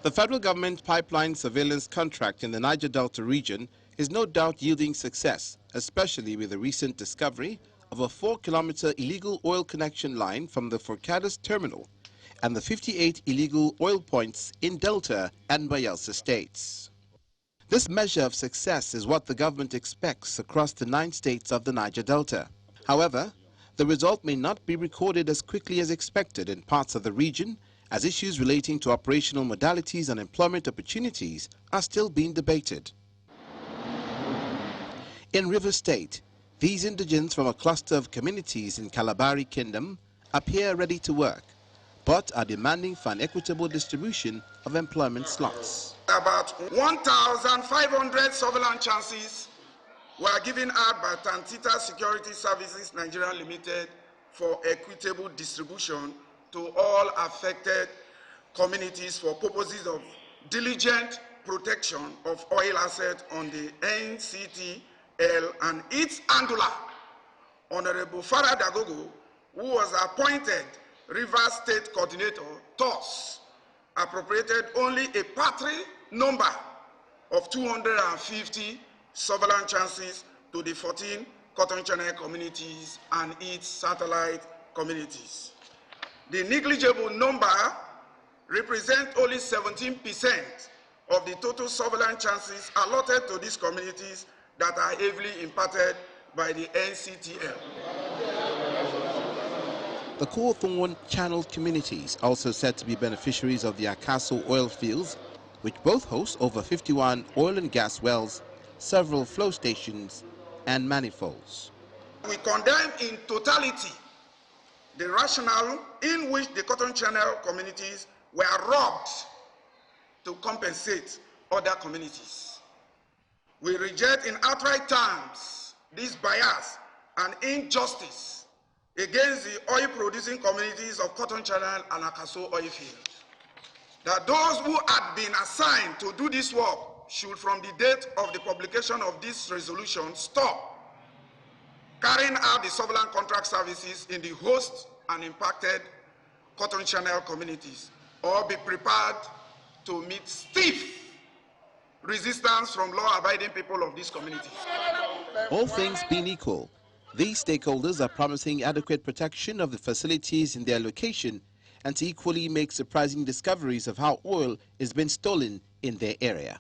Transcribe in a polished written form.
The federal government pipeline surveillance contract in the Niger Delta region is no doubt yielding success, especially with the recent discovery of a 4-kilometer illegal oil connection line from the Forcados terminal and the 58 illegal oil points in Delta and Bayelsa states. This measure of success is what the government expects across the 9 states of the Niger Delta. However, the result may not be recorded as quickly as expected in parts of the region, as issues relating to operational modalities and employment opportunities are still being debated. In Rivers State, these indigents from a cluster of communities in Kalabari Kingdom appear ready to work, but are demanding for an equitable distribution of employment slots. About 1,500 surveillance chances were given out by Tantita Security Services Nigeria Limited for equitable distribution to all affected communities for purposes of diligent protection of oil assets on the NCTL, and its handler, Honorable Farah Dagogo, who was appointed Rivers State Coordinator, thus appropriated only a paltry number of 250 surveillance chances to the 14 Cotton Channel communities and its satellite communities. The negligible number represents only 17% of the total surveillance chances allotted to these communities that are heavily impacted by the NCTL. The Cawthorne Channel communities also said to be beneficiaries of the Akaso oil fields, which both host over 51 oil and gas wells, several flow stations, and manifolds. We condemn in totality the rationale in which the Cotton Channel communities were robbed to compensate other communities. We reject in outright terms this bias and injustice against the oil-producing communities of Cotton Channel and Akaso oil fields. That those who had been assigned to do this work should, from the date of the publication of this resolution, stop carrying out the surveillance contract services in the host and impacted Cotton Channel communities, or be prepared to meet stiff resistance from law-abiding people of these communities. All things being equal, these stakeholders are promising adequate protection of the facilities in their location and to equally make surprising discoveries of how oil is being stolen in their area.